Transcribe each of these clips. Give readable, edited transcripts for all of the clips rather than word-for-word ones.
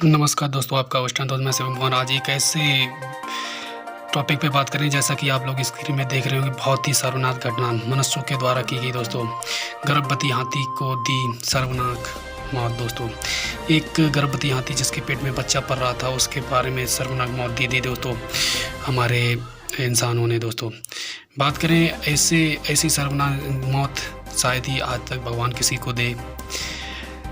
नमस्कार दोस्तों, आपका वेस्टर्न दोस्त मैं शिवम भवन। आज एक ऐसे टॉपिक पे बात करें जैसा कि आप लोग स्क्रीन में देख रहे होंगे। बहुत ही शर्मनाक घटना मनुष्यों के द्वारा की गई दोस्तों। गर्भवती हाथी को दी शर्मनाक मौत दोस्तों। एक गर्भवती हाथी जिसके पेट में बच्चा पल रहा था, उसके बारे में शर्मनाक मौत दे दी दोस्तों हमारे इंसानों ने दोस्तों। बात करें ऐसी शर्मनाक मौत शायद ही आज तक भगवान किसी को दे।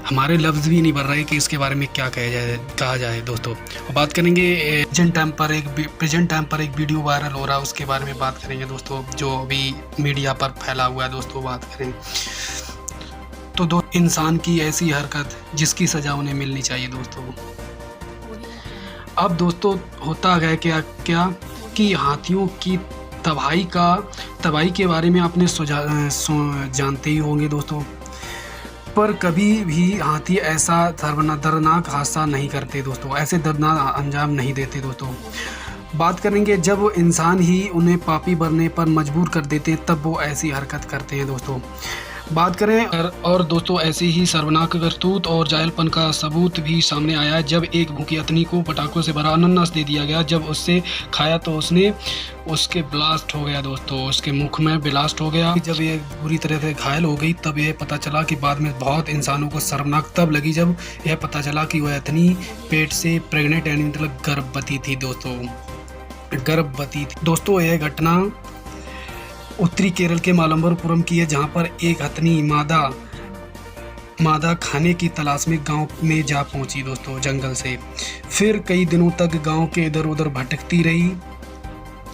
हमारे लफ्ज़ भी नहीं बन रहे कि इसके बारे में क्या कहा जाए दोस्तों। और बात करेंगे प्रेजेंट टाइम पर एक वीडियो वायरल हो रहा है, उसके बारे में बात करेंगे दोस्तों, जो अभी मीडिया पर फैला हुआ है दोस्तों। बात करें तो इंसान की ऐसी हरकत जिसकी सज़ा उन्हें मिलनी चाहिए दोस्तों। अब दोस्तों होता है क्या कि हाथियों की तबाही के बारे में आपने जानते ही होंगे दोस्तों। पर कभी भी हाथी ऐसा दर्दनाक हादसा नहीं करते दोस्तों, ऐसे दर्दनाक अंजाम नहीं देते दोस्तों। बात करेंगे जब इंसान ही उन्हें पापी बनने पर मजबूर कर देते तब वो ऐसी हरकत करते हैं दोस्तों। बात करें और दोस्तों ऐसी ही शर्मनाक करतूत और जाहिलपन का सबूत भी सामने आया है, जब एक भूखी हथनी को पटाखों से भरा अनानास दे दिया गया। जब उससे खाया तो उसके ब्लास्ट हो गया दोस्तों, उसके मुख में ब्लास्ट हो गया। जब ये बुरी तरह से घायल हो गई तब यह पता चला कि बाद में बहुत इंसानों को शर्मनाक तब लगी जब यह पता चला कि वह हथनी पेट से प्रेग्नेंट यानी मतलब गर्भवती थी दोस्तों। यह घटना उत्तरी केरल के मालंबरपुरम की है, जहां पर एक हथनी मादा खाने की तलाश में गांव में जा पहुंची दोस्तों जंगल से। फिर कई दिनों तक गांव के इधर उधर भटकती रही।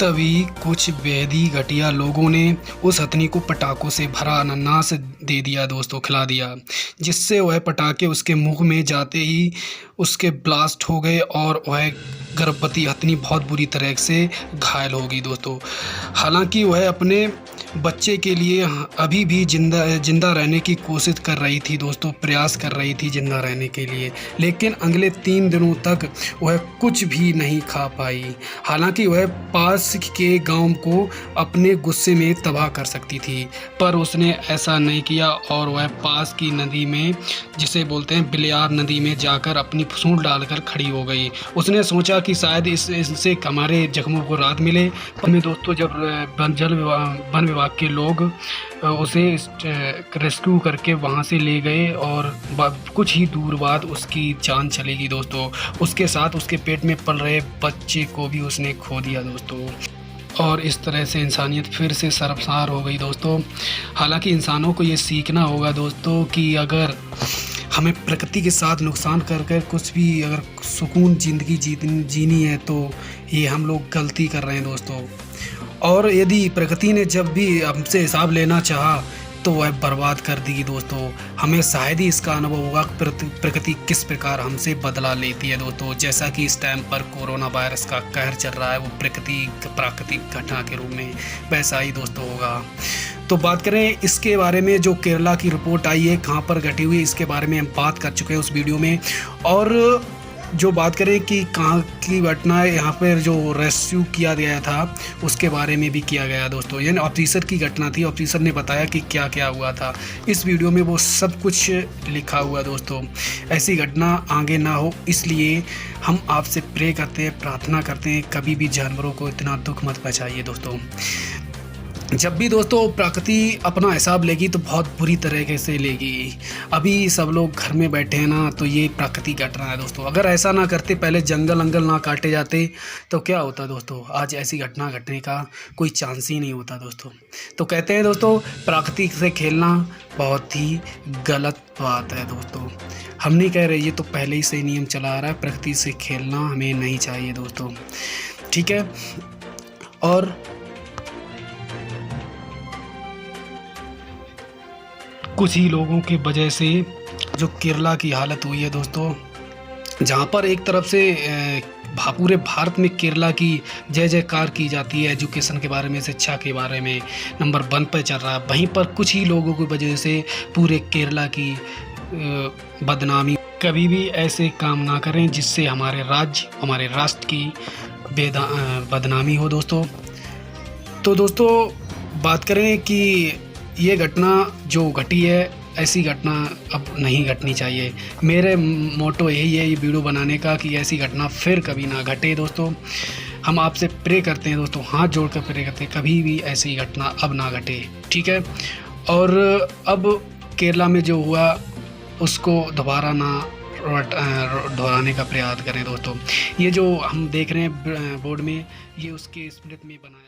तभी कुछ बेहदी घटिया लोगों ने उस हथनी को पटाखों से भरा अनानास दे दिया दोस्तों, खिला दिया, जिससे वह पटाखे उसके मुंह में जाते ही उसके ब्लास्ट हो गए और वह गर्भवती हथनी बहुत बुरी तरह से घायल हो गई दोस्तों। हालांकि वह अपने बच्चे के लिए अभी भी जिंदा रहने की कोशिश कर रही थी दोस्तों, प्रयास कर रही थी जिंदा रहने के लिए, लेकिन अगले 3 दिनों तक वह कुछ भी नहीं खा पाई। हालांकि वह पास के गांव को अपने गुस्से में तबाह कर सकती थी, पर उसने ऐसा नहीं किया और वह पास की नदी में, जिसे बोलते हैं बिलियार नदी में, जाकर अपनी सूंड डालकर खड़ी हो गई। उसने सोचा कि शायद इससे हमारे जख्मों को राहत मिले। हमें दोस्तों जब वन विभाग के लोग उसे रेस्क्यू करके वहां से ले गए और कुछ ही दूर बाद उसकी जान चली गई दोस्तों। उसके साथ उसके पेट में पल रहे बच्चे को भी उसने खो दिया दोस्तों। और इस तरह से इंसानियत फिर से शर्मसार हो गई दोस्तों। हालांकि इंसानों को ये सीखना होगा दोस्तों कि अगर हमें प्रकृति के साथ नुकसान कर कुछ भी अगर सुकून ज़िंदगी जीनी है तो ये हम लोग गलती कर रहे हैं दोस्तों। और यदि प्रकृति ने जब भी हमसे हिसाब लेना चाहा तो वह बर्बाद कर देगी दोस्तों। हमें शायद ही इसका अनुभव होगा प्रकृति किस प्रकार हमसे बदला लेती है दोस्तों। जैसा कि इस टाइम पर कोरोना वायरस का कहर चल रहा है, वो प्राकृतिक घटना के रूप में, वैसा ही दोस्तों होगा। तो बात करें इसके बारे में, जो केरला की रिपोर्ट आई है कहाँ पर घटी हुई, इसके बारे में हम बात कर चुके हैं उस वीडियो में। और जो बात करें कि कहाँ की घटना है, यहाँ पर जो रेस्क्यू किया गया था उसके बारे में भी किया गया दोस्तों। यानी ऑफिसर की घटना थी, ऑफिसर ने बताया कि क्या क्या हुआ था। इस वीडियो में वो सब कुछ लिखा हुआ दोस्तों। ऐसी घटना आगे ना हो, इसलिए हम आपसे प्रे करते हैं, प्रार्थना करते हैं, कभी भी जानवरों को इतना दुख मत पहुंचाइए दोस्तों। जब भी दोस्तों प्रकृति अपना हिसाब लेगी तो बहुत बुरी तरीके से लेगी। अभी सब लोग घर में बैठे हैं ना, तो ये प्रकृति घटना है दोस्तों। अगर ऐसा ना करते, पहले जंगल ना काटे जाते तो क्या होता दोस्तों, आज ऐसी घटना घटने का कोई चांस ही नहीं होता दोस्तों। तो कहते हैं दोस्तों प्रकृति से खेलना बहुत ही गलत बात है दोस्तों। हम नहीं कह रहे, ये तो पहले ही से नियम चला आ रहा है, प्रकृति से खेलना हमें नहीं चाहिए दोस्तों, ठीक है। और कुछ ही लोगों की वजह से जो केरला की हालत हुई है दोस्तों, जहाँ पर एक तरफ से पूरे भारत में केरला की जय जयकार की जाती है, एजुकेशन के बारे में, शिक्षा के बारे में नंबर 1 पर चल रहा है, वहीं पर कुछ ही लोगों की वजह से पूरे केरला की बदनामी। कभी भी ऐसे काम ना करें जिससे हमारे राज्य, हमारे राष्ट्र की बदनामी हो दोस्तों। तो दोस्तों बात करें कि ये घटना जो घटी है ऐसी घटना अब नहीं घटनी चाहिए। मेरे मोटो यही है ये वीडियो बनाने का कि ऐसी घटना फिर कभी ना घटे दोस्तों। हम आपसे प्रे करते हैं दोस्तों, हाथ जोड़ कर प्रे करते हैं कभी भी ऐसी घटना अब ना घटे, ठीक है। और अब केरला में जो हुआ उसको दोबारा ना दोहराने का प्रयास करें दोस्तों। ये जो हम देख रहे हैं बोर्ड में, ये उसके स्मृति में बनाया